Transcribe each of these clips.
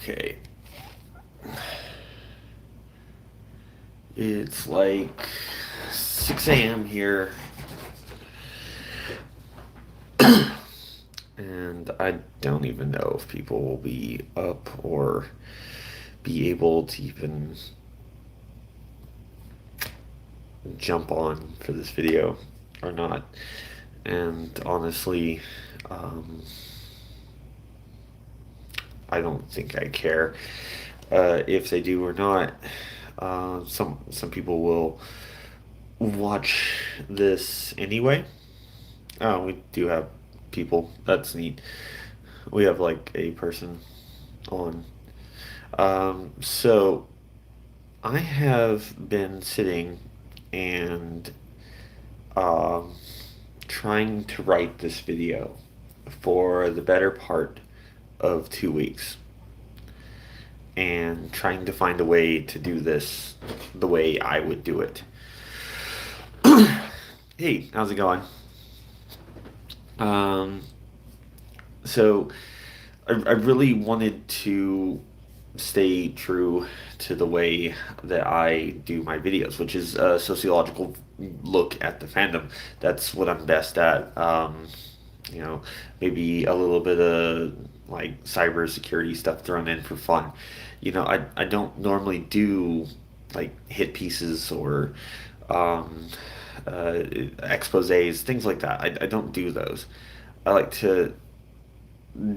Okay. It's like 6 a.m. here, and I don't even know if people will be up or be able to even jump on for this video or not. And honestly, um, I don't think I care if they do or not. Some people will watch this anyway. Oh, we do have people. That's neat. We have like a person on. So I have been sitting and um, trying to write this video for the better part of 2 weeks and trying to find a way to do this the way I would do it. Hey, how's it going? Um, so I really wanted to stay true to the way that I do my videos, which is a sociological look at the fandom. That's what I'm best at. You know, maybe a little bit of like cybersecurity stuff thrown in for fun. I don't normally do like hit pieces or um, exposés, things like that. I don't do those. I like to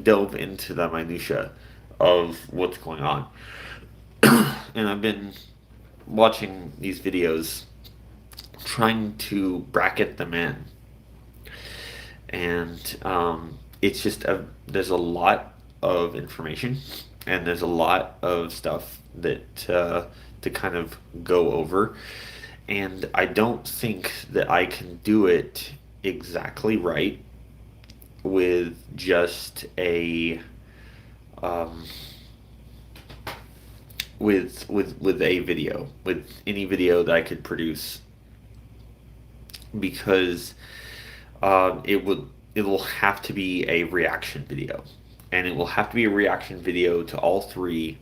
delve into the minutia of what's going on. And I've been watching these videos trying to bracket them in. And it's just there's a lot of information and there's a lot of stuff that to kind of go over. And I don't think that I can do it exactly right with just um, with a video, with any video that I could produce, because it will have to be a reaction video, and it will have to be a reaction video to all three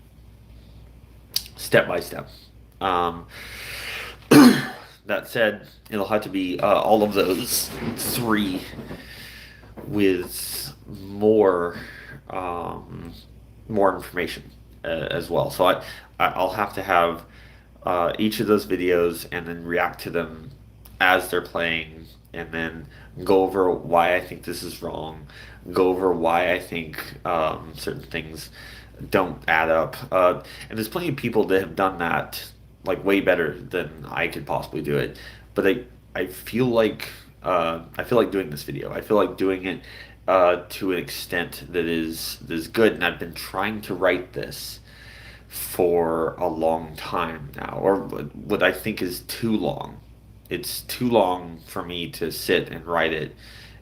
step by step. Um, that said, it'll have to be all of those three with um, more information as well. So I'll have to have each of those videos and then react to them as they're playing, and then go over why I think this is wrong, go over why I think certain things don't add up. And there's plenty of people that have done that like way better than I could possibly do it. But I feel like doing this video. I feel like doing it to an extent that is good, and I've been trying to write this for a long time now, or what I think is too long. It's too long for me to sit and write it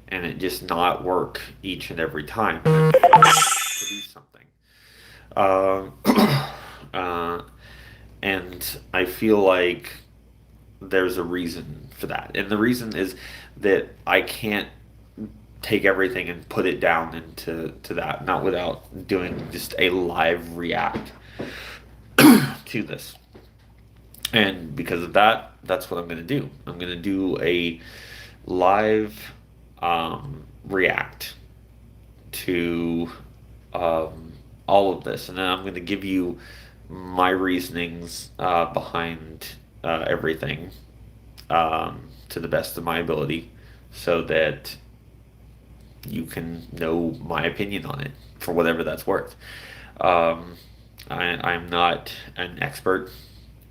and it just not work each and every time. I produce something. Uh, and I feel like there's a reason for that. And the reason is that I can't take everything and put it down into that, not without doing just a live react to this. And because of that, that's what I'm going to do. I'm going to do a live react to all of this. And then I'm going to give you my reasonings behind everything to the best of my ability, so that you can know my opinion on it for whatever that's worth. Um, I'm not an expert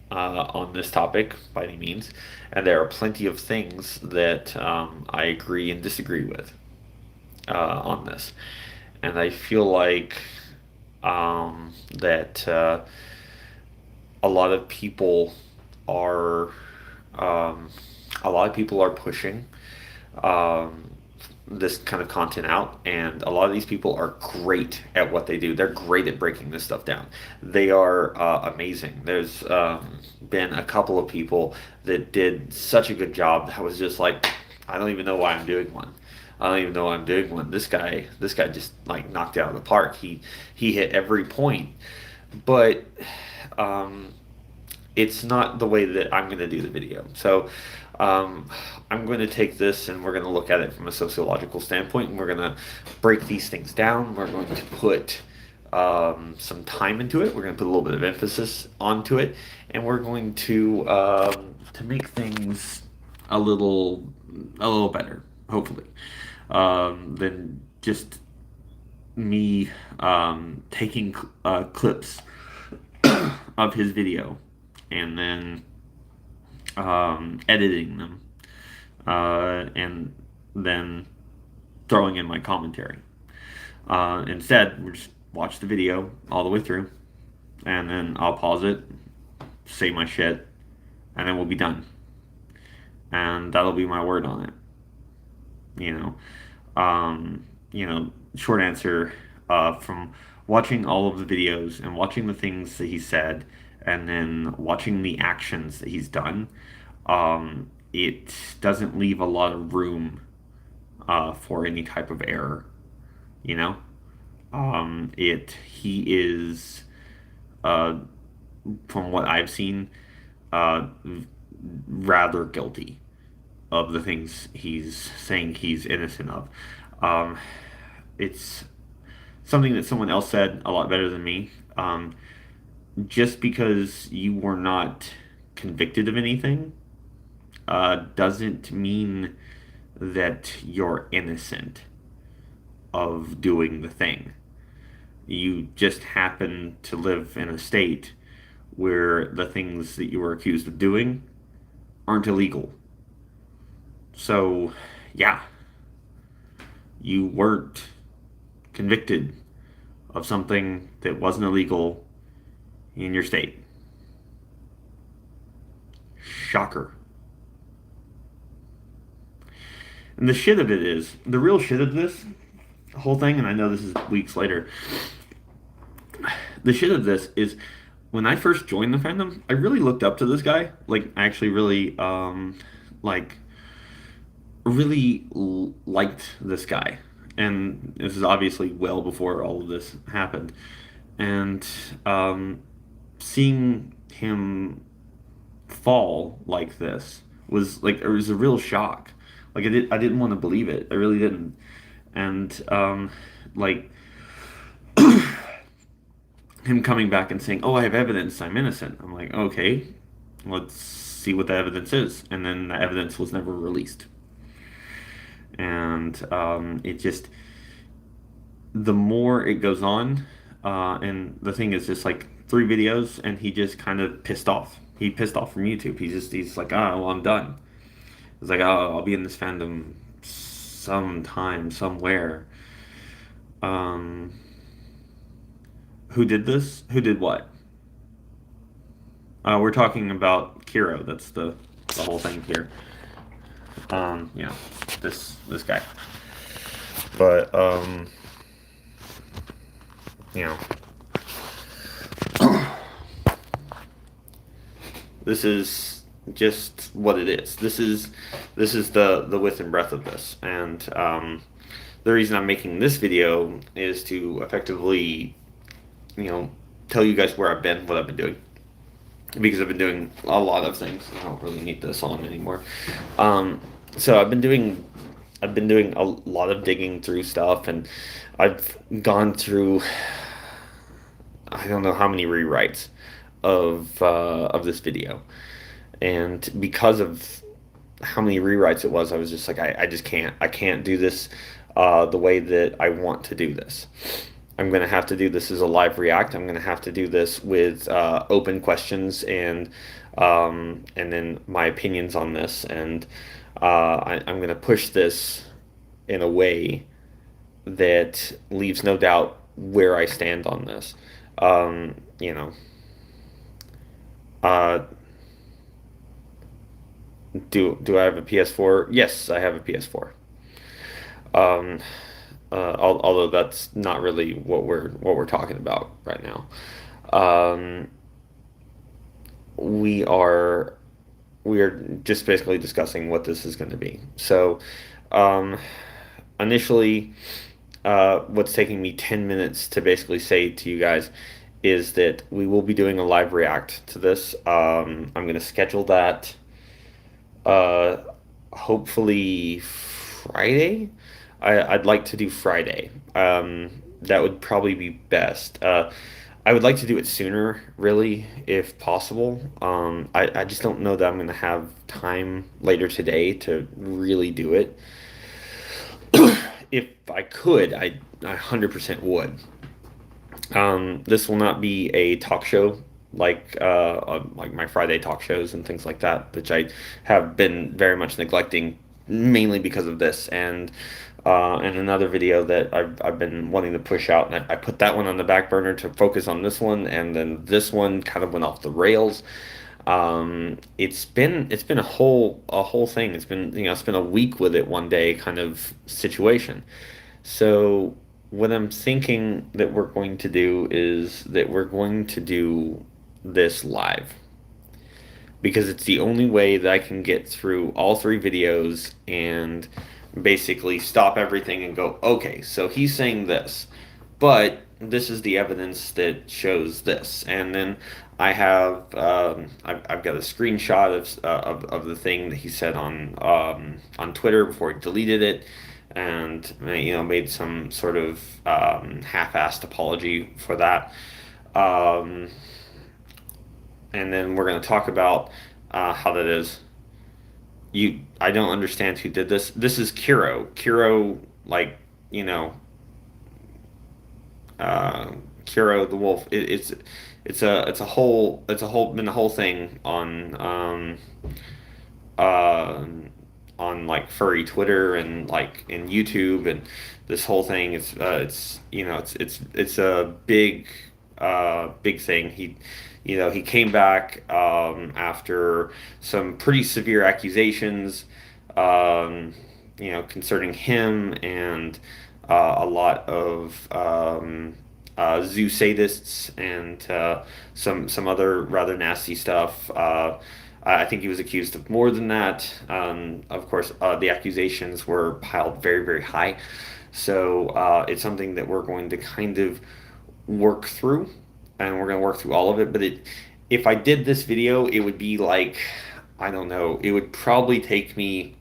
on this topic by any means, and there are plenty of things that I agree and disagree with on this. And I feel like that a lot of people are a lot of people are pushing um, this kind of content out, and a lot of these people are great at what they do. They're great at breaking this stuff down. They are amazing. There's been a couple of people that did such a good job that I was just like, I don't even know why I'm doing one. I don't even know why I'm doing one. This guy just like knocked it out of the park. He hit every point but um, it's not the way that I'm going to do the video. So um, I'm going to take this and we're going to look at it from a sociological standpoint, and we're going to break these things down. We're going to put some time into it. We're going to put a little bit of emphasis onto it, and we're going to make things a little a little better, hopefully, than just me taking clips of his video and then editing them and then throwing in my commentary. Instead, we just watch the video all the way through, and then I'll pause it, say my shit, and then we'll be done. And that'll be my word on it. You short answer, from watching all of the videos and watching the things that he said, and then watching the actions that he's done, it doesn't leave a lot of room for any type of error. You know, he is, uh, from what I've seen, uh, rather guilty of the things he's saying he's innocent of. Um, it's something that someone else said a lot better than me. Just because you were not convicted of anything doesn't mean that you're innocent of doing the thing. You just happen to live in a state where the things that you were accused of doing aren't illegal. So, yeah, you weren't convicted of something that wasn't illegal in your state. Shocker. And the shit of it is, the real shit of this whole thing, and I know this is weeks later, the shit of this is when I first joined the fandom, I really looked up to this guy. Like, I actually really, like, liked this guy. And this is obviously well before all of this happened. And seeing him fall like this was like, it was a real shock. Like, I didn't want to believe it. I really didn't. And like him coming back and saying, "Oh, I have evidence. I'm innocent." I'm like, okay, let's see what the evidence is. And then the evidence was never released. And it just, the more it goes on, and the thing is, just like 3 videos, and he just kind of pissed off. He pissed off from YouTube. He's like, oh, well, I'm done. He's like, oh, I'll be in this fandom sometime, somewhere. Um, who did this? Who did what? We're talking about Kiro. That's the whole thing here. You know, this guy. But you know, this is just what it is. This is the width and breadth of this, and the reason I'm making this video is to effectively, tell you guys where I've been, what I've been doing, because I've been doing a lot of things. I don't really need this on anymore. So I've been doing a lot of digging through stuff, and I've gone through, I don't know how many rewrites of this video, and because of how many rewrites it was, I was just like, I just can't do this the way that I want to do this. I'm going to have to do this as a live react. I'm going to have to do this with open questions, and then my opinions on this, and I'm going to push this in a way that leaves no doubt where I stand on this. You know, uh, do I have a PS4? Yes, I have a PS4. Um, although that's not really what we're talking about right now. Um, we are we are just basically discussing what this is going to be. So, um, initially, what's taking me 10 minutes to basically say to you guys is that we will be doing a live react to this. I'm going to schedule that uh, hopefully Friday. I'd like to do Friday. That would probably be best. I would like to do it sooner, really, if possible. I just don't know that I'm going to have time later today to really do it. If I could, I 100% would. This will not be a talk show like my Friday talk shows and things like that, which I have been very much neglecting, mainly because of this. And another video that I've been wanting to push out, and I put that one on the back burner to focus on this one, and then this one kind of went off the rails. It's been a whole thing. It's been, it's been a week with it one day kind of situation. So what I'm thinking that we're going to do is that we're going to do this live because it's the only way that I can get through all three videos and basically stop everything and go, okay, so he's saying this, but this is the evidence that shows this. And then I've got a screenshot of the thing that he said on Twitter before he deleted it, and made some sort of half-assed apology for that. Um, and then we're going to talk about how that is. I don't understand who did this. This is Kiro. Kiro, like, you know, uh, Kiro the wolf. It's been a whole thing uh, on like furry Twitter and like in YouTube, and this whole thing. It's a big thing. He came back after some pretty severe accusations, concerning him and a lot of zoo sadists and some other rather nasty stuff. I think he was accused of more than that. Of course, the accusations were piled very, very high. So it's something that we're going to kind of work through, and we're going to work through all of it. But if I did this video, it would be like, I don't know, it would probably take me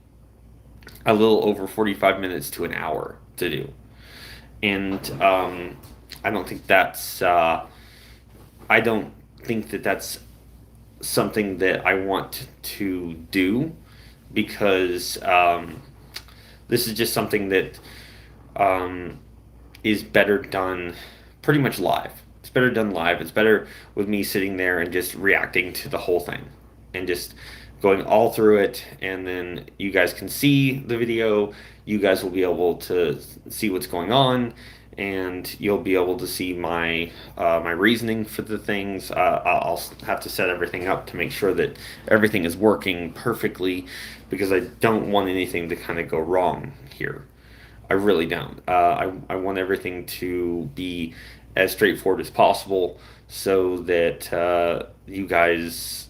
a little over 45 minutes to an hour to do. And I don't think I don't think that that's something that I want to do, because this is just something that um, is better done pretty much live. It's better done live. It's better with me sitting there and just reacting to the whole thing and just going all through it. And then you guys can see the video. You guys will be able to see what's going on, and you'll be able to see my reasoning for the things. I'll have to set everything up to make sure that everything is working perfectly, because I don't want anything to kind of go wrong here. I really don't. I want everything to be as straightforward as possible, so that you guys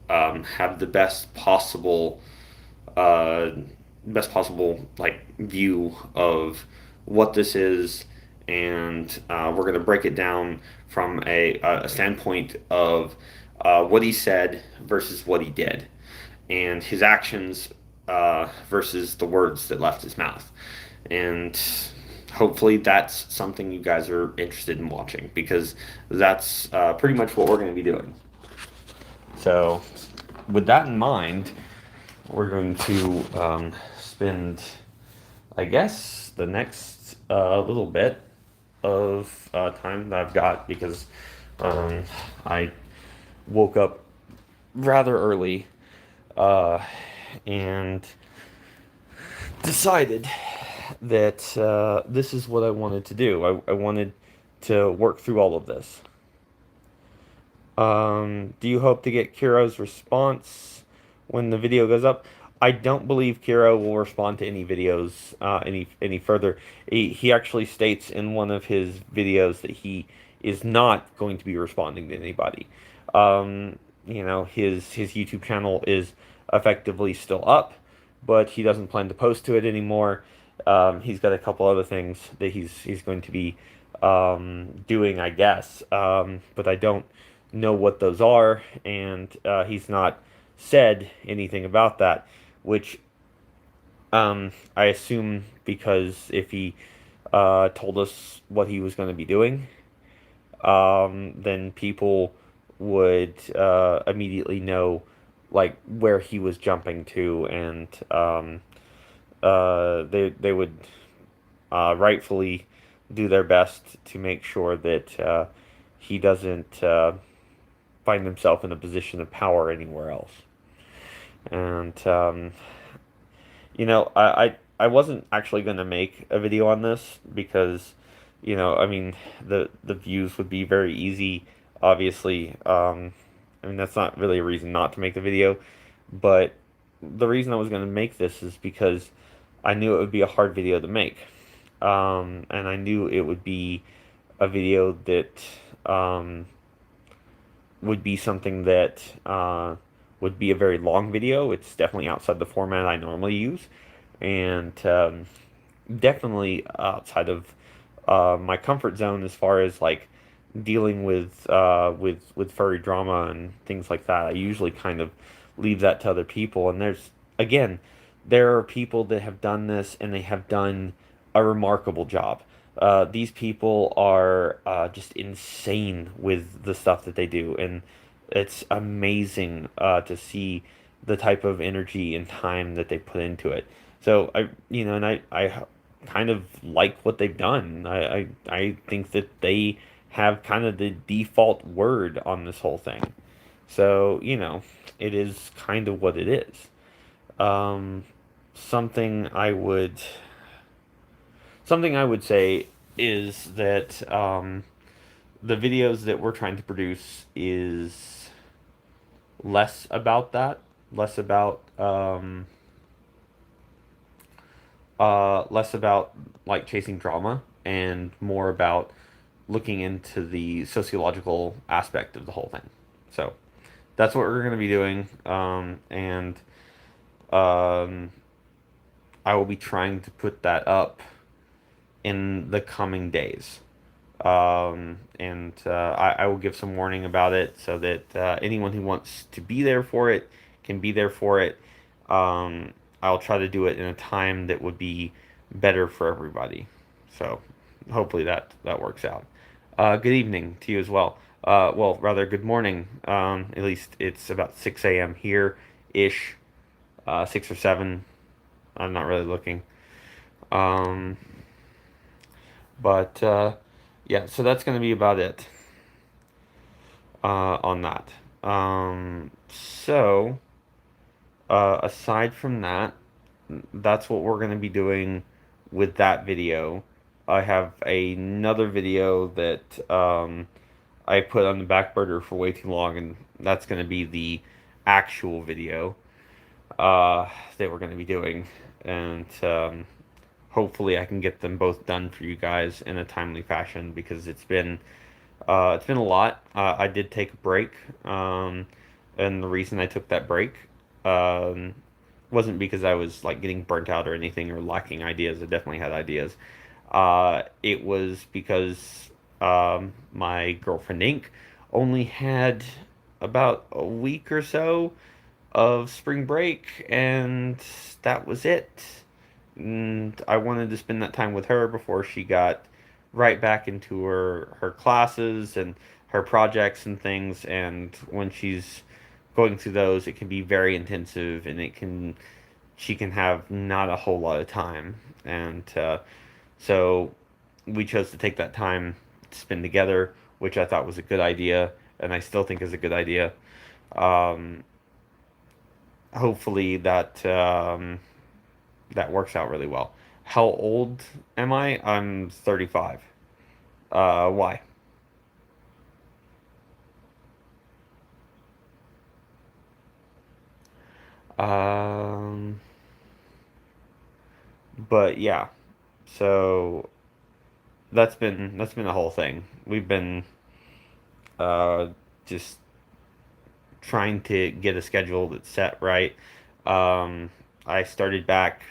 have the uh, best possible like view of what this is. And we're going to break it down from a standpoint of what he said versus what he did, and his actions versus the words that left his mouth. And hopefully that's something you guys are interested in watching, because that's pretty much what we're going to be doing. So, with that in mind, we're going to spend, I guess, the next little bit of time that I've got, because I woke up rather early uh, and decided that this is what I wanted to do. I wanted to work through all of this. Do you hope to get Kiro's response when the video goes up? I don't believe Kero will respond to any videos any further. He actually states in one of his videos that he is not going to be responding to anybody. His YouTube channel is effectively still up, but he doesn't plan to post to it anymore. He's got a couple other things that he's going to be doing, I guess. But I don't know what those are, and he's not said anything about that, which I assume because if he told us what he was going to be doing, then people would immediately know like where he was jumping to, and they would rightfully do their best to make sure that he doesn't find himself in a position of power anywhere else. And I wasn't actually going to make a video on this because, I mean, the views would be very easy. Obviously, I mean that's not really a reason not to make the video, but the reason I was going to make this is because I knew it would be a hard video to make, and I knew it would be a video that would be something that would be a very long video. It's definitely outside the format I normally use, and definitely outside of my comfort zone as far as like dealing with furry drama and things like that. I usually kind of leave that to other people. And again, there are people that have done this and they have done a remarkable job. These people are just insane with the stuff that they do, and it's amazing to see the type of energy and time that they put into it. So I kind of like what they've done. I think that they have kind of the default word on this whole thing. So, it is kind of what it is. Um, something I would something I would say is that the videos that we're trying to produce is less about that, less about less about like chasing drama and more about looking into the sociological aspect of the whole thing. So that's what we're going to be doing, and um, I will be trying to put that up in the coming days. And I will give some warning about it so that anyone who wants to be there for it can be there for it. I'll try to do it in a time that would be better for everybody. So hopefully that works out. Good evening to you as well. Well, rather good morning. At least it's about 6 a.m. here ish, 6 or 7. I'm not really looking. Um, but yeah, so that's going to be about it on that. So aside from that, that's what we're going to be doing with that video. I have another video that I put on the back burner for way too long, and that's going to be the actual video that we're going to be doing. And hopefully I can get them both done for you guys in a timely fashion because it's been a lot. I did take a break, and the reason I took that break um, wasn't because I was like getting burnt out or anything or lacking ideas. I definitely had ideas. It was because my girlfriend Inc. only had about a week or so of spring break, and that was it. And I wanted to spend that time with her before she got right back into her classes and her projects and things. And when she's going through those, it can be very intensive, and she can have not a whole lot of time. And so we chose to take that time to spend together, which I thought was a good idea, and I still think is a good idea. Um, hopefully that works out really well. How old am I? I'm 35. Why? Um, but yeah, so that's been the whole thing. We've been uh just trying to get a schedule that's set right. Um, I started back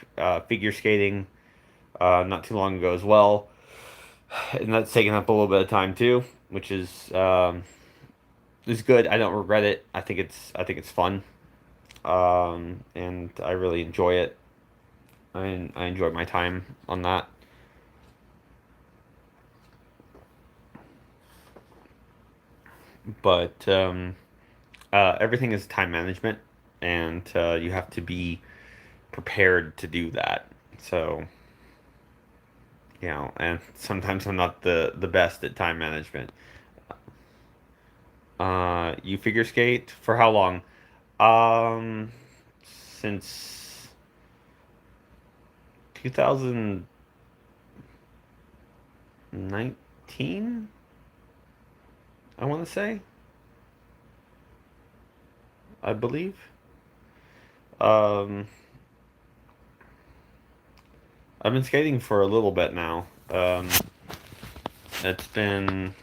figure skating not too long ago as well. and that's taking up a little bit of time too, which is good. I don't regret it. I think it's fun, and I really enjoy it. I enjoy my time on that. But everything is time management, and you have to be prepared to do that. So and sometimes I'm not the best at time management. You figure skate for how long? Um, since 2019, I want to say, I believe. Um, I've been skating for a little bit now. It's been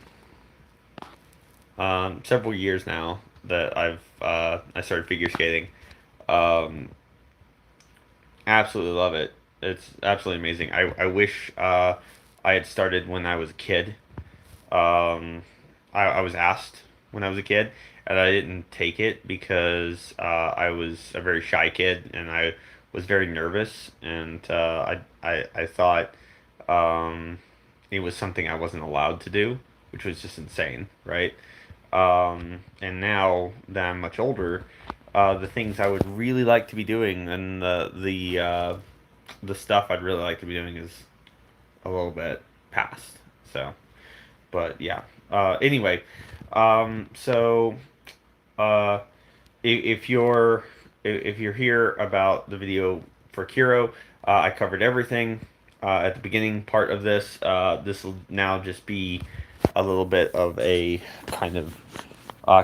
several years now that I started figure skating. Um, Absolutely love it. It's absolutely amazing. I wish I had started when I was a kid. I was asked when I was a kid, and I didn't take it because I was a very shy kid and I was very nervous, and I thought um, it was something I wasn't allowed to do, which was just insane, right? And now that I'm much older, the things I would really like to be doing and the stuff I'd really like to be doing is a little bit past. So, but yeah. Anyway, so uh, if you're here about the video for Kiro, I covered everything at the beginning part of this. This will now just be a little bit of a kind of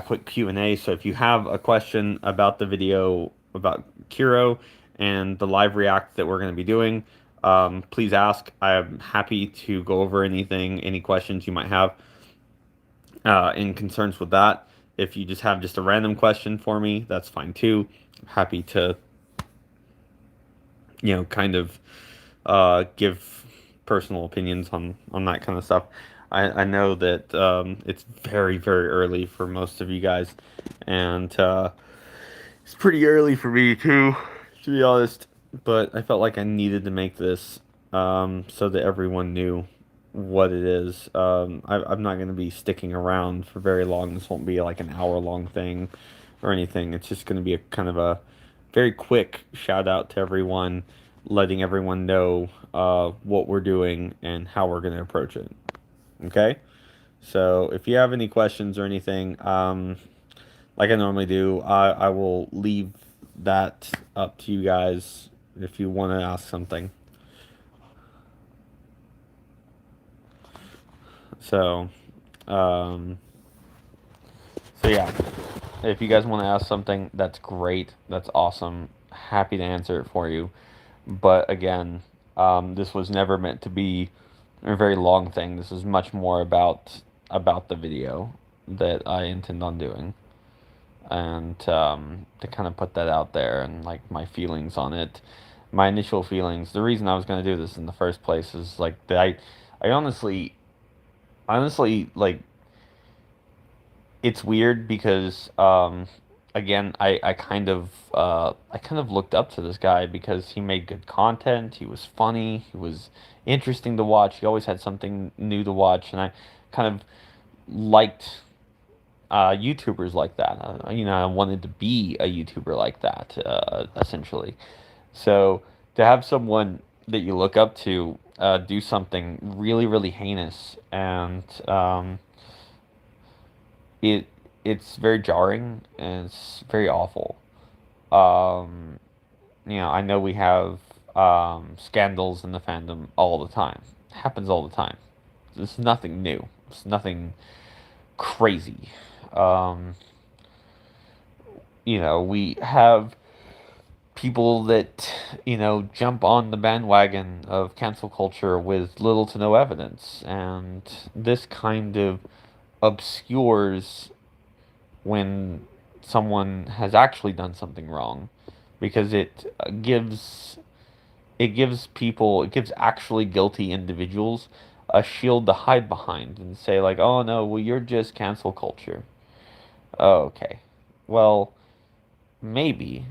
quick Q&A. So if you have a question about the video about Kiro and the live react that we're going to be doing, please ask. I'm happy to go over any questions you might have in concerns with that. If you just have just a random question for me, that's fine too. I'm happy to, kind of give personal opinions on that kind of stuff. I know that it's very, very early for most of you guys, and it's pretty early for me too, to be honest. But I felt like I needed to make this so that everyone knew what it is. I'm not going to be sticking around for very long. This won't be like an hour long thing or anything. It's just going to be a kind of a very quick shout out to everyone, letting everyone know what we're doing and how we're going to approach it. Okay? So if you have any questions or anything, like I normally do, I will leave that up to you guys if you want to ask something. So, um, so yeah, if you guys want to ask something, that's great. That's awesome. Happy to answer it for you. But again, this was never meant to be a very long thing. This is much more about the video that I intend on doing, and to kind of put that out there and like my feelings on it, my initial feelings. The reason I was going to do this in the first place is like that I honestly like it's weird because again I kind of looked up to this guy because he made good content, he was funny, he was interesting to watch, he always had something new to watch, and I kind of liked YouTubers like that. I wanted to be a YouTuber like that, essentially. So to have someone that you look up to do something really, really heinous, and it it's very jarring and it's very awful. Um, I know we have scandals in the fandom all the time. It happens all the time. It's nothing new. It's nothing crazy. Um, we have people that, jump on the bandwagon of cancel culture with little to no evidence. And this kind of obscures when someone has actually done something wrong because it gives actually guilty individuals a shield to hide behind and say like, "Oh no, well you're just cancel culture." Oh, okay. Well, maybe.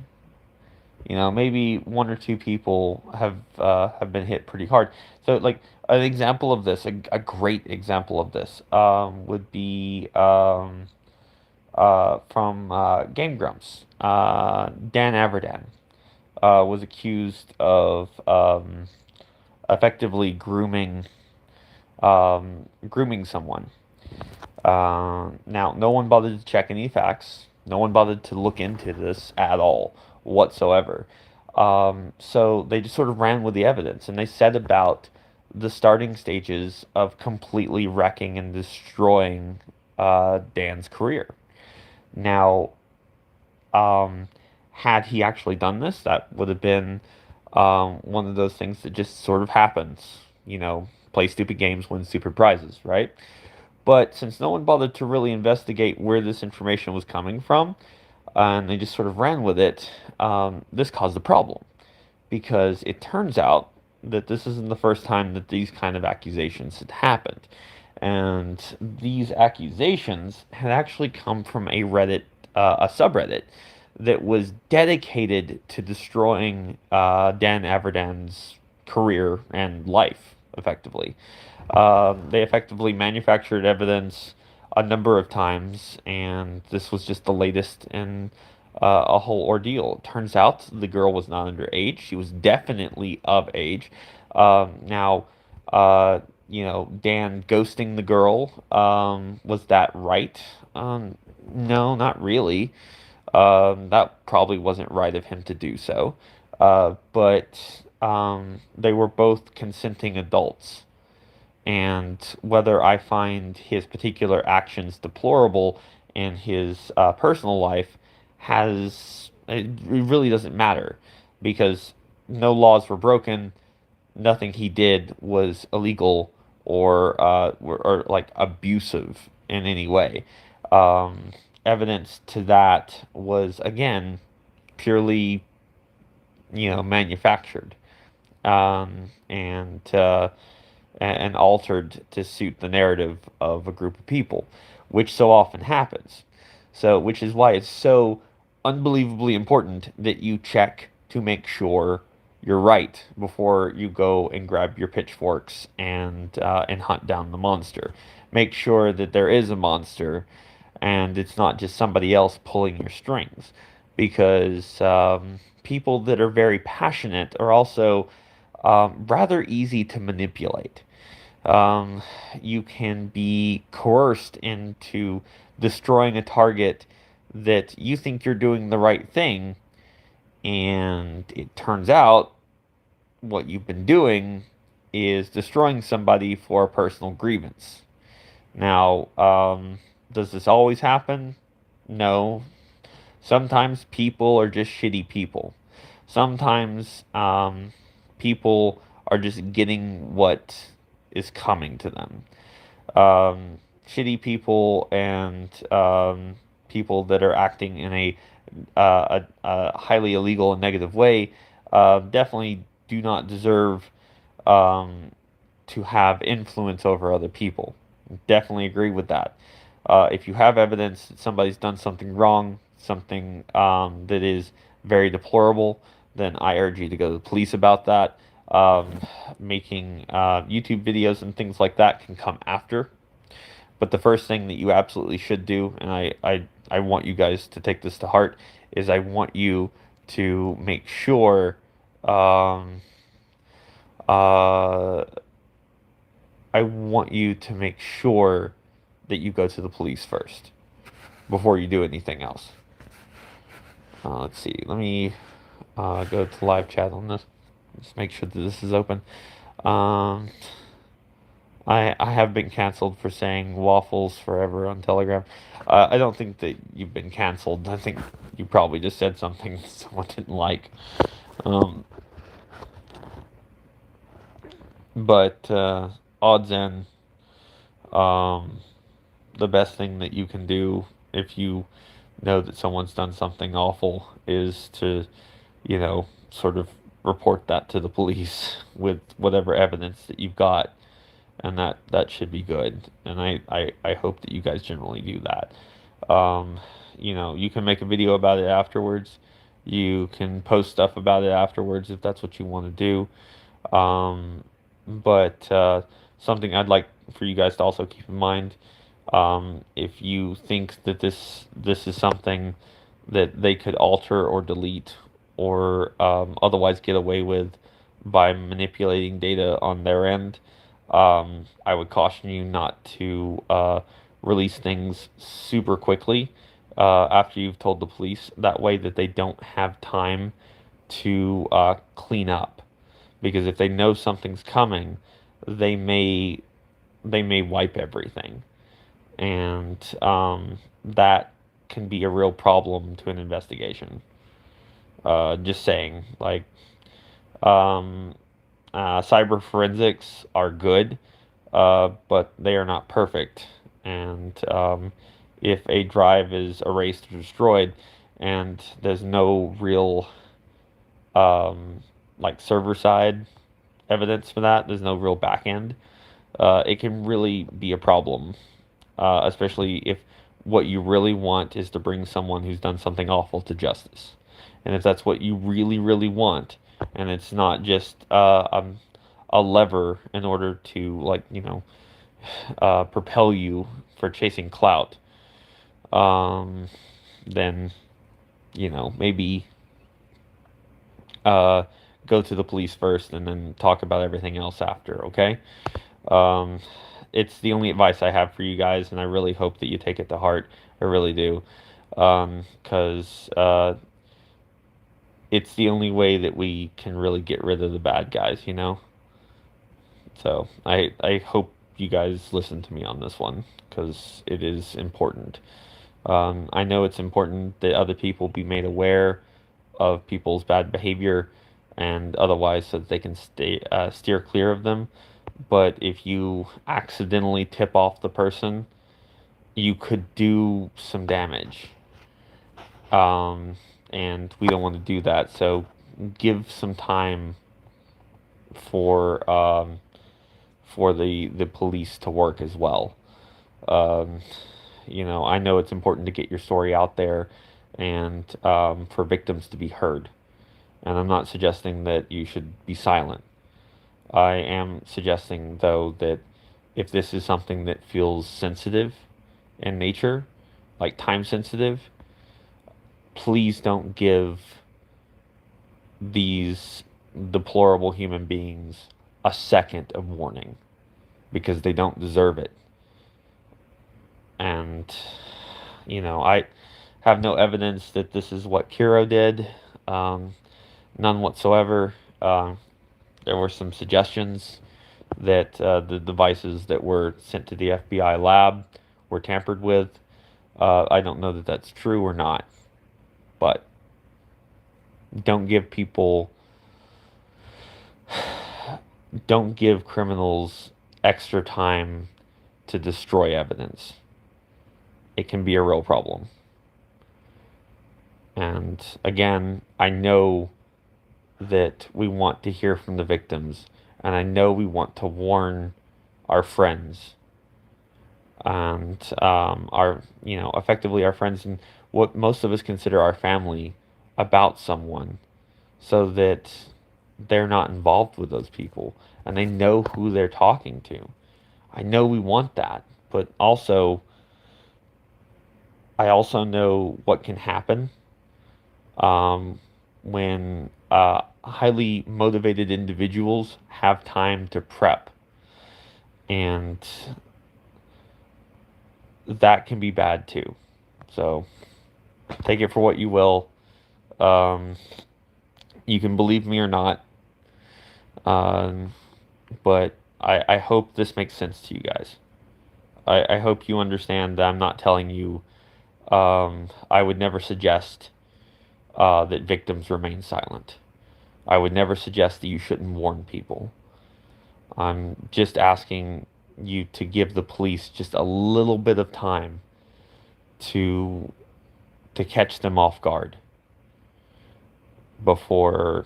Maybe one or two people have been hit pretty hard. So, like an example of this, a great example of this, would be from Game Grumps. Dan Averdan was accused of effectively grooming someone. Now, no one bothered to check any facts. No one bothered to look into this at all, whatsoever. So they just sort of ran with the evidence, and they said about the starting stages of completely wrecking and destroying Dan's career. Now, um, had he actually done this, that would have been one of those things that just sort of happens. Play stupid games, win stupid prizes, right? But since no one bothered to really investigate where this information was coming from, and they just sort of ran with it, this caused a problem. Because it turns out that this isn't the first time that these kind of accusations had happened. And these accusations had actually come from a subreddit that was dedicated to destroying Dan Averdan's career and life, effectively. They effectively manufactured evidence a number of times, and this was just the latest in a whole ordeal. Turns out the girl was not underage. She was definitely of age. Now, uh, Dan ghosting the girl, was that right? No, not really. That probably wasn't right of him to do so. But they were both consenting adults. And whether I find his particular actions deplorable in his personal life it really doesn't matter because no laws were broken, nothing he did was illegal or like abusive in any way. Um, Evidence to that was again purely manufactured and altered to suit the narrative of a group of people, which so often happens. So, which is why it's so unbelievably important that you check to make sure you're right before you go and grab your pitchforks and hunt down the monster. Make sure that there is a monster and it's not just somebody else pulling your strings, because people that are very passionate are also rather easy to manipulate. Um, you can be coerced into destroying a target that you think you're doing the right thing, and it turns out what you've been doing is destroying somebody for a personal grievance. Now, does this always happen? No. Sometimes people are just shitty people. Sometimes people are just getting what is coming to them. Shitty people and people that are acting in a highly illegal and negative way definitely do not deserve um, to have influence over other people. Definitely agree with that. If you have evidence that somebody's done something wrong, something that is very deplorable, then I urge you to go to the police about that. Making YouTube videos and things like that can come after. But the first thing that you absolutely should do, and I want you guys to take this to heart, is I want you to make sure um, uh, I want you to make sure that you go to the police first before you do anything else. Let's see. Let me go to live chat on this. Just make sure that this is open. Um, I have been canceled for saying waffles forever on Telegram. I don't think that you've been canceled. I think you probably just said something someone didn't like. Um, but odds in, um, the best thing that you can do if you know that someone's done something awful is to, sort of report that to the police with whatever evidence that you've got. and that should be good. And I hope that you guys generally do that. Um, you can make a video about it afterwards. You can post stuff about it afterwards if that's what you want to do. But something I'd like for you guys to also keep in mind, if you think that this is something that they could alter or delete or otherwise get away with by manipulating data on their end, I would caution you not to release things super quickly after you've told the police. That way that they don't have time to clean up. Because if they know something's coming, they may they may wipe everything, and that can be a real problem to an investigation. Just saying, like, um, cyber forensics are good, but they are not perfect. And if a drive is erased or destroyed, and there's no real um, like server side evidence for that, there's no real back end. It can really be a problem, especially if what you really want is to bring someone who's done something awful to justice. And if that's what you really, really want, and it's not just a lever in order to, like, propel you for chasing clout, um, then, maybe uh, go to the police first and then talk about everything else after, okay? Um, it's the only advice I have for you guys, and I really hope that you take it to heart. I really do. Because it's the only way that we can really get rid of the bad guys. So I hope you guys listen to me on this one because it is important. I know it's important that other people be made aware of people's bad behavior and otherwise so that they can steer clear of them. But if you accidentally tip off the person, you could do some damage. Um, and we don't want to do that. So give some time for the police to work as well. Um, I know it's important to get your story out there and for victims to be heard. And I'm not suggesting that you should be silent. I am suggesting, though, that if this is something that feels sensitive in nature, like time sensitive, please don't give these deplorable human beings a second of warning because they don't deserve it. And, I have no evidence that this is what Kiro did, um, none whatsoever. There were some suggestions that the devices that were sent to the FBI lab were tampered with. I don't know that that's true or not, but don't give people, don't give criminals extra time to destroy evidence. It can be a real problem. And again, I know that we want to hear from the victims, and I know we want to warn our friends and effectively our friends and what most of us consider our family about someone so that they're not involved with those people and they know who they're talking to. I know we want that, but I also know what can happen um, when highly motivated individuals have time to prep, and that can be bad too. So take it for what you will. Um, you can believe me or not, um, but I hope this makes sense to you guys. I hope you understand that I'm not telling you. I would never suggest that victims remain silent. I would never suggest that you shouldn't warn people. I'm just asking you to give the police just a little bit of time to catch them off guard before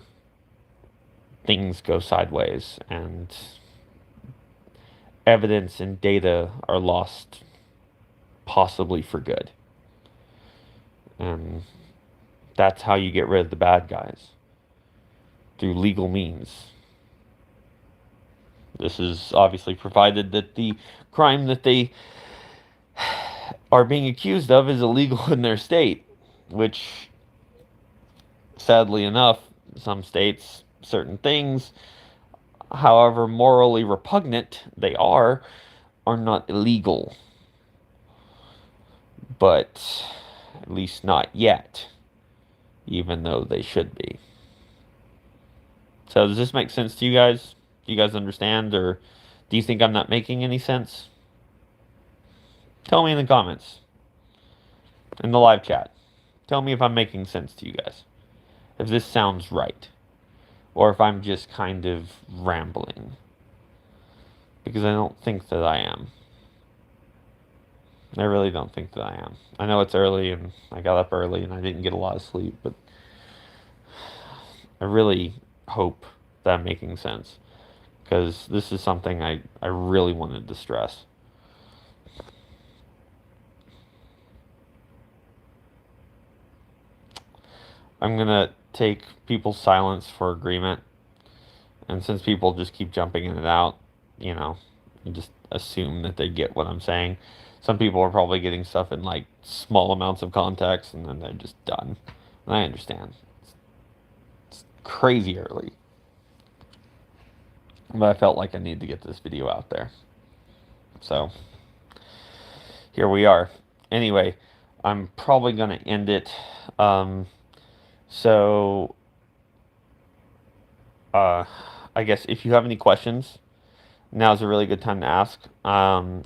things go sideways and evidence and data are lost, possibly for good. And that's how you get rid of the bad guys, through legal means. This is obviously provided that the crime that they are being accused of is illegal in their state, which, sadly enough, some states, certain things, however morally repugnant they are not illegal. But at least not yet, even though they should be. So does this make sense to you guys? Do you guys understand, or do you think I'm not making any sense? Tell me in the comments, in the live chat. Tell me if I'm making sense to you guys. If this sounds right, or if I'm just kind of rambling. Because I don't think that I am. I really don't think that I am. I know it's early and I got up early and I didn't get a lot of sleep, but I really hope that I'm making sense. Because this is something I really wanted to stress. I'm going to take people's silence for agreement. And since people just keep jumping in and out, you know, you just assume that they get what I'm saying. Some people are probably getting stuff in like small amounts of context and then they're just done. And I understand. It's crazy early. But I felt like I need to get this video out there. So, here we are. Anyway, I'm probably going to end it. So, I guess if you have any questions, now's a really good time to ask. You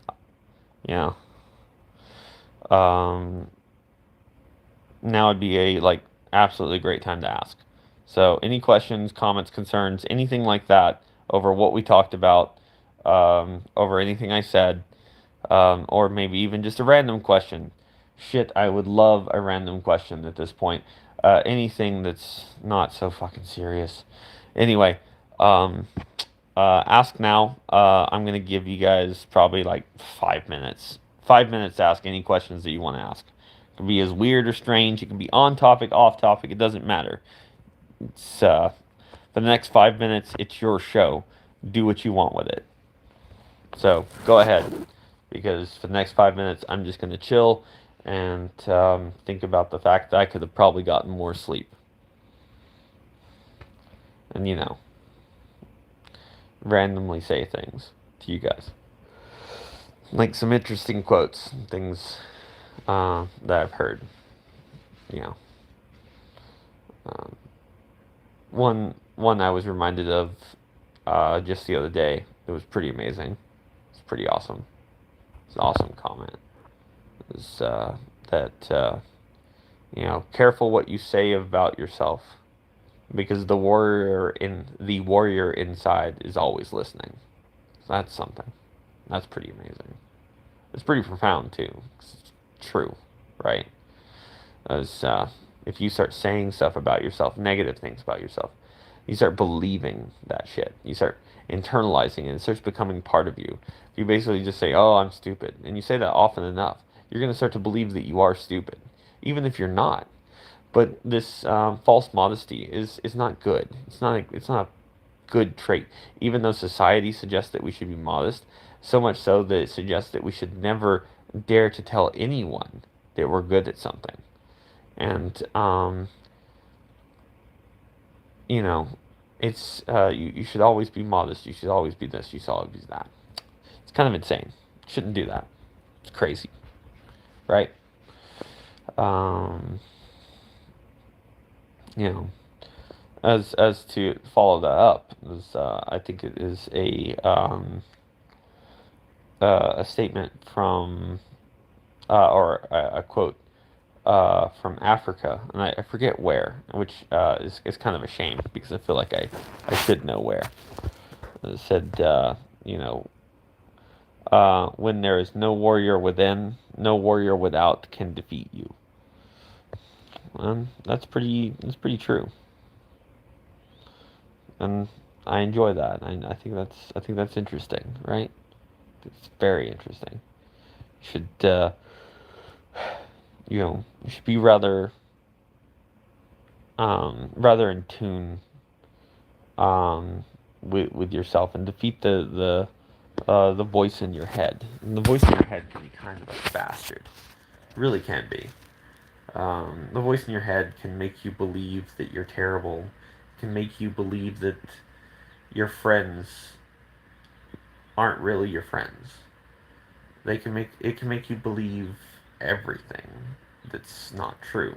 know, now would be a like absolutely great time to ask. So, any questions, comments, concerns, anything like that over what we talked about, over anything I said, or maybe even just a random question. Shit, I would love a random question at this point. Anything that's not so fucking serious. Anyway, um, ask now. I'm gonna give you guys probably like 5 minutes. 5 minutes to ask any questions that you want to ask. It can be as weird or strange. It can be on topic, off topic. It doesn't matter. It's for the next 5 minutes. It's your show. Do what you want with it. So go ahead, because for the next 5 minutes, I'm just gonna chill and think about the fact that I could have probably gotten more sleep. And you know, randomly say things to you guys. Like some interesting quotes, things that I've heard. You know, um, one I was reminded of just the other day. It was pretty amazing. It's pretty awesome. It's an awesome comment. It was that you know, careful what you say about yourself, because the warrior inside is always listening. So that's something. That's pretty amazing. It's pretty profound too. It's true, right? As if you start saying stuff about yourself, negative things about yourself, you start believing that shit. You start internalizing it. It starts becoming part of you. If you basically just say, "Oh, I'm stupid," and you say that often enough, you're going to start to believe that you are stupid, even if you're not. But this false modesty is not good. It's not a good trait. Even though society suggests that we should be modest, so much so that it suggests that we should never dare to tell anyone that we're good at something. And you know, it's you should always be modest. You should always be this. You should always be that. It's kind of insane. Shouldn't do that. It's crazy, right? Um, you know, as to follow that up, is, I think it is a statement from or a quote from Africa, and I forget where, which is kind of a shame because I feel like I should know where. It said, you know, when there is no warrior within, no warrior without can defeat you. That's pretty true, and I enjoy that. I think that's interesting, right? It's very interesting. Should you should be rather in tune with yourself and defeat the voice in your head. And the voice in your head can be kind of a bastard. It really can be. The voice in your head can make you believe that you're terrible. Can make you believe that your friends aren't really your friends. It can make you believe everything that's not true.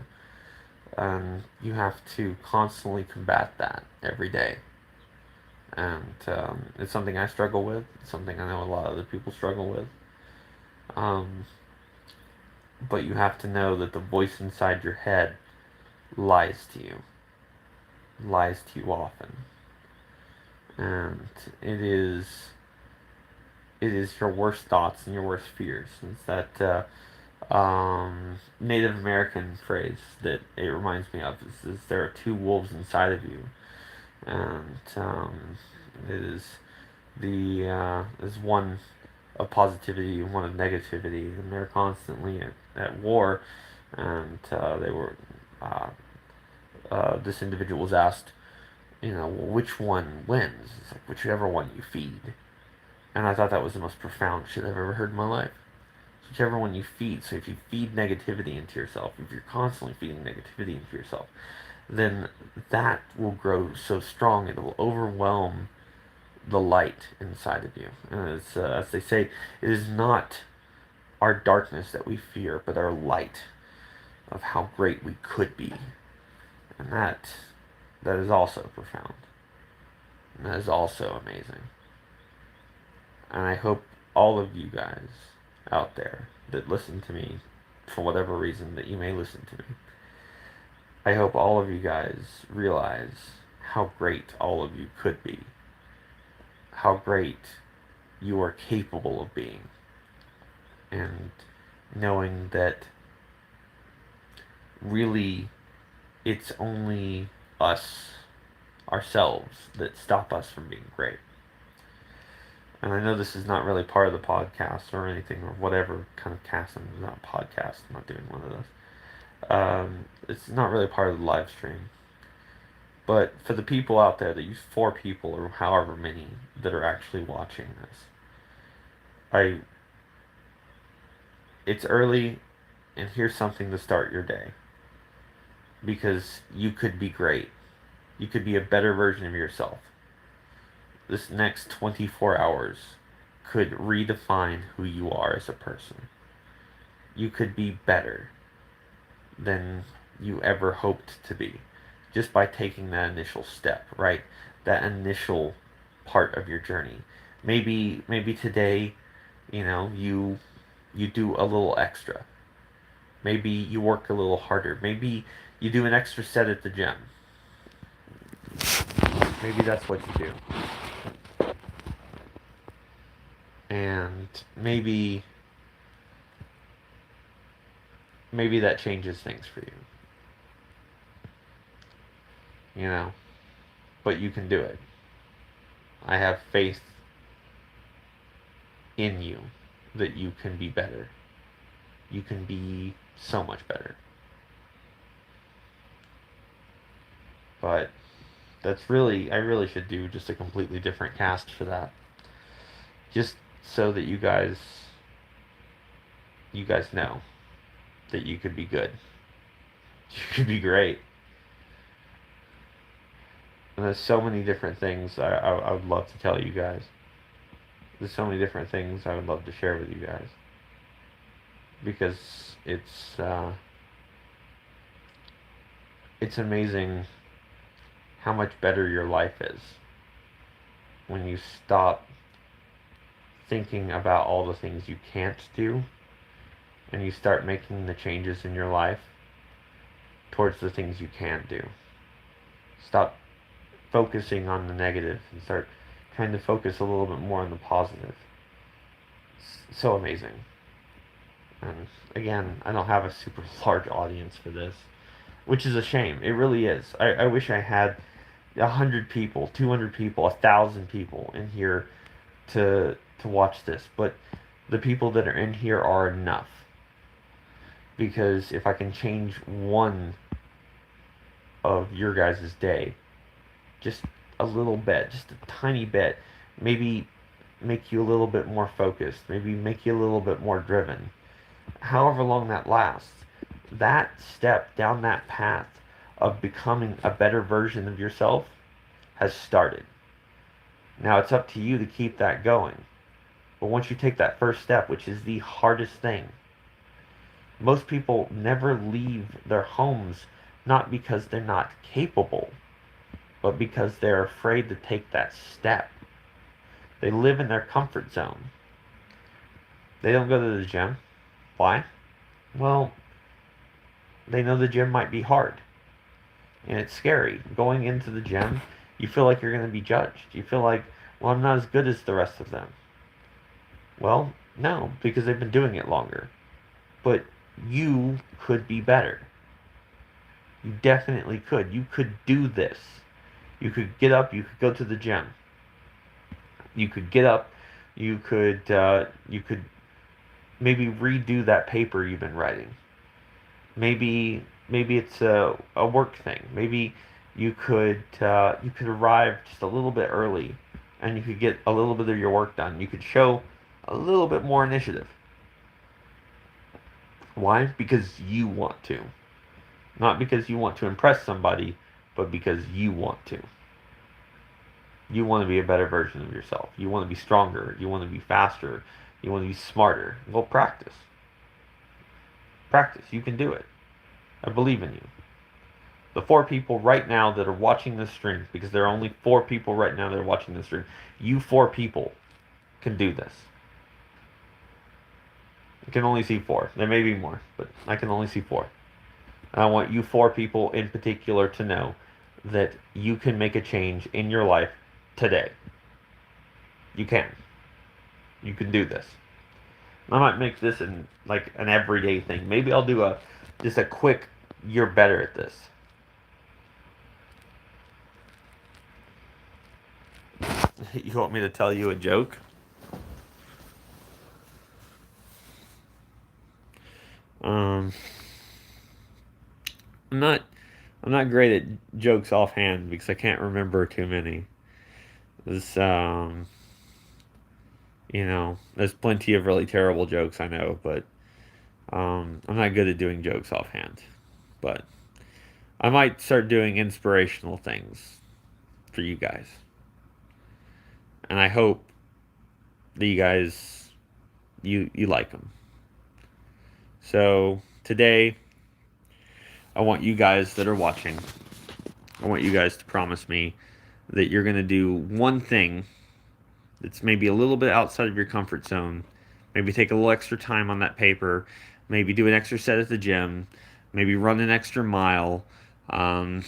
You have to constantly combat that every day. And it's something I struggle with. It's something I know a lot of other people struggle with. Um, but you have to know that the voice inside your head lies to you, lies to you often, and it is it is your worst thoughts and your worst fears. It's that Native American phrase that it reminds me of is there are two wolves inside of you, and it is one of positivity and one of negativity, and they're constantly at war. And they were this individual was asked, well, which one wins? It's like whichever one you feed. And I thought that was the most profound shit I've ever heard in my life. Whichever one you feed. So if you feed negativity into yourself, if you're constantly feeding negativity into yourself, then that will grow so strong it will overwhelm the light inside of you. And as they say, it is not our darkness that we fear, but our light of how great we could be. And that is also profound. And that is also amazing. And I hope all of you guys out there that listen to me, for whatever reason that you may listen to me, I hope all of you guys realize how great all of you could be. How great you are capable of being. And knowing that really it's only us, ourselves, that stop us from being great. And I know this is not really part of the podcast or anything or whatever kind of cast. I'm not a podcast. I'm not doing one of those. It's not really part of the live stream. But for the people out there, that use 4 people or however many that are actually watching this, I it's early, and here's something to start your day. Because you could be great. You could be a better version of yourself. This next 24 hours could redefine who you are as a person. You could be better than you ever hoped to be just by taking that initial step, right? That initial part of your journey. Maybe today, you do a little extra. Maybe you work a little harder. Maybe you do an extra set at the gym. Maybe that's what you do. And maybe that changes things for you. But you can do it. I have faith in you that you can be better. You can be so much better. But I really should do just a completely different cast for that. Just so that you guys know that you could be good. You could be great. And there's so many different things I would love to tell you guys. There's so many different things I would love to share with you guys. Because it's amazing how much better your life is when you stop thinking about all the things you can't do and you start making the changes in your life towards the things you can do. Stop focusing on the negative and start trying to focus a little bit more on the positive. It's so amazing. And again, I don't have a super large audience for this, which is a shame. It really is. I wish I had 100 people, 200 people, 1,000 people in here to to watch this, but the people that are in here are enough. Because if I can change one of your guys' day, just a little bit, just a tiny bit, maybe make you a little bit more focused, maybe make you a little bit more driven, however long that lasts, that step down that path of becoming a better version of yourself has started. Now it's up to you to keep that going. But once you take that first step, which is the hardest thing, most people never leave their homes not because they're not capable, but because they're afraid to take that step. They live in their comfort zone. They don't go to the gym. Why? Well, they know the gym might be hard. And it's scary. Going into the gym, you feel like you're going to be judged. You feel like, well, I'm not as good as the rest of them. Well, no, because they've been doing it longer. But you could be better. You definitely could. You could do this. You could get up. You could go to the gym. You could get up. You could maybe redo that paper you've been writing. Maybe it's a work thing. Maybe you could arrive just a little bit early, and you could get a little bit of your work done. You could show a little bit more initiative. Why? Because you want to. Not because you want to impress somebody, but because you want to. You want to be a better version of yourself. You want to be stronger. You want to be faster. You want to be smarter. Well, practice. Practice. You can do it. I believe in you. The four people right now that are watching this stream, because there are only four people right now that are watching this stream, you four people can do this. I can only see four. There may be more, but I can only see four. And I want you four people in particular to know that you can make a change in your life today. You can. You can do this. I might make this like an everyday thing. Maybe I'll do just a quick, you're better at this. You want me to tell you a joke? Um, I'm not I'm not great at jokes offhand because I can't remember too many. This there's plenty of really terrible jokes I know, but I'm not good at doing jokes offhand. But I might start doing inspirational things for you guys, and I hope that you guys you like them. So today, I want you guys that are watching, I want you guys to promise me that you're gonna do one thing that's maybe a little bit outside of your comfort zone. Maybe take a little extra time on that paper. Maybe do an extra set at the gym. Maybe run an extra mile. Um,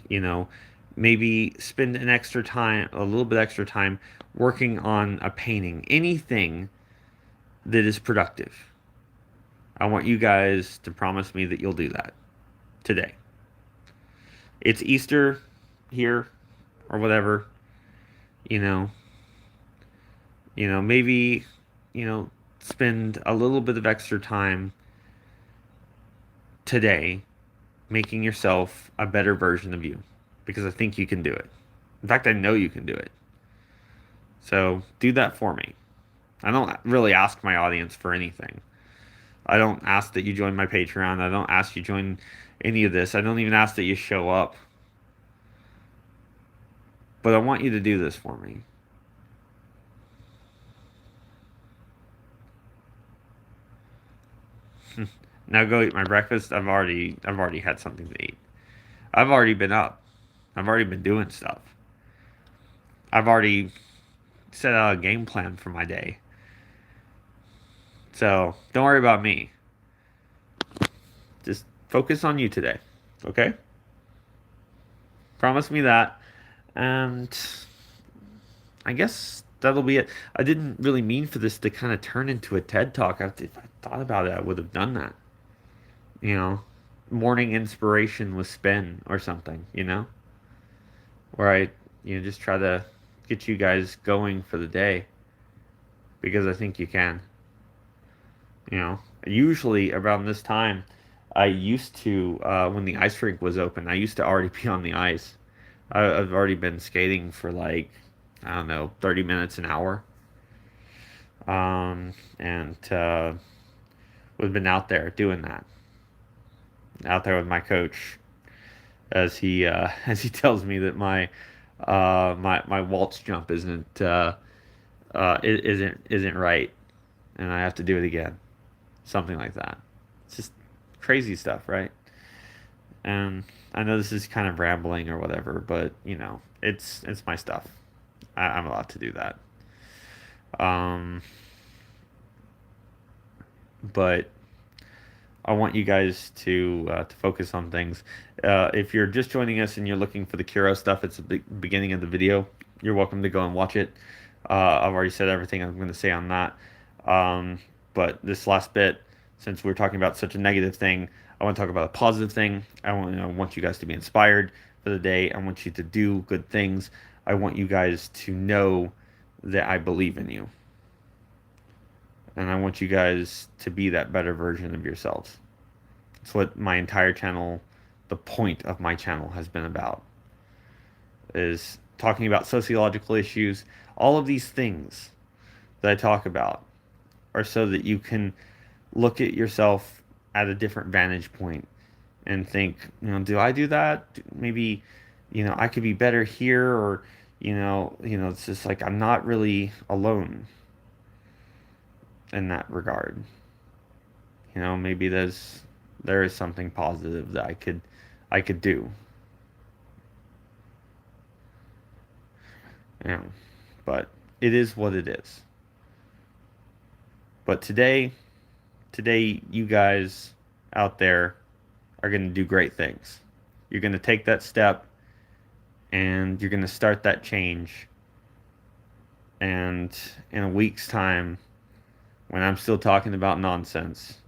you know, maybe spend a little bit extra time working on a painting. Anything that is productive. I want you guys to promise me that you'll do that today. It's Easter here or whatever. You know, maybe, spend a little bit of extra time today making yourself a better version of you because I think you can do it. In fact, I know you can do it. So do that for me. I don't really ask my audience for anything. I don't ask that you join my Patreon. I don't ask you join any of this. I don't even ask that you show up. But I want you to do this for me. Now go eat my breakfast. I've already had something to eat. I've already been up. I've already been doing stuff. I've already set out a game plan for my day. So don't worry about me. Just focus on you today. Okay? Promise me that. And I guess that'll be it. I didn't really mean for this to kind of turn into a TED talk. If I thought about it, I would have done that. You know, morning inspiration with Spyn or something, where I just try to get you guys going for the day. because I think you can. You know, usually around this time, I used to, when the ice rink was open, I used to already be on the ice. I've already been skating for like, I don't know, 30 minutes, an hour. And we've been out there doing that, out there with my coach, as he as he tells me that my waltz jump isn't right, and I have to do it again, something like that. It's just crazy stuff, right? And I know this is kind of rambling or whatever, but it's my stuff. I'm allowed to do that. Um, but I want you guys to focus on things. If you're just joining us and you're looking for the Kiro stuff, it's the beginning of the video. You're welcome to go and watch it. I've already said everything I'm going to say on that. Um, but this last bit, since we're talking about such a negative thing, I want to talk about a positive thing. I want you guys to be inspired for the day. I want you to do good things. I want you guys to know that I believe in you. And I want you guys to be that better version of yourselves. It's what my entire channel, the point of my channel has been about, is talking about sociological issues. All of these things that I talk about are so that you can look at yourself at a different vantage point and think, do I do that? Maybe, I could be better here, or, it's just like I'm not really alone in that regard. Maybe there is something positive that I could do. But it is what it is. But today you guys out there are going to do great things. You're going to take that step and you're going to start that change. And in a week's time, when I'm still talking about nonsense,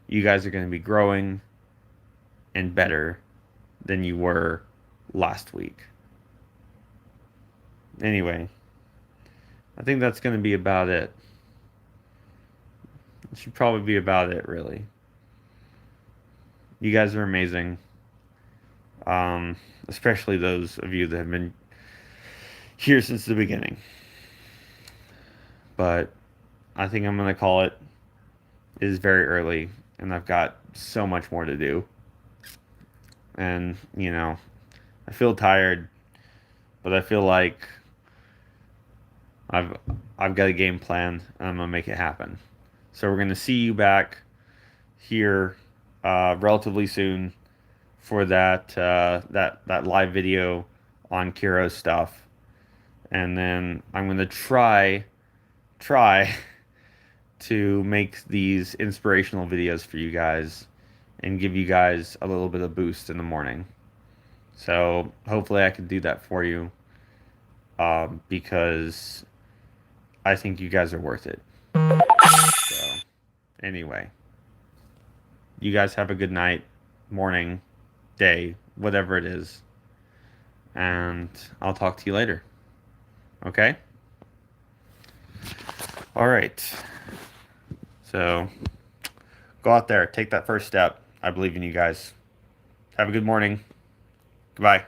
you guys are going to be growing and better than you were last week. Anyway, I think that's going to be about it. It should probably be about it, really. You guys are amazing. Especially those of you that have been here since the beginning. But I think I'm going to call it. It is very early, and I've got so much more to do. And, I feel tired, but I feel like I've got a game plan, and I'm going to make it happen. So we're going to see you back here relatively soon for that live video on Kiro's stuff. And then I'm going to try to make these inspirational videos for you guys and give you guys a little bit of boost in the morning. So hopefully I can do that for you, because I think you guys are worth it. So anyway, you guys have a good night, morning, day, whatever it is. And I'll talk to you later. Okay? All right. So go out there, take that first step. I believe in you guys. Have a good morning. Goodbye.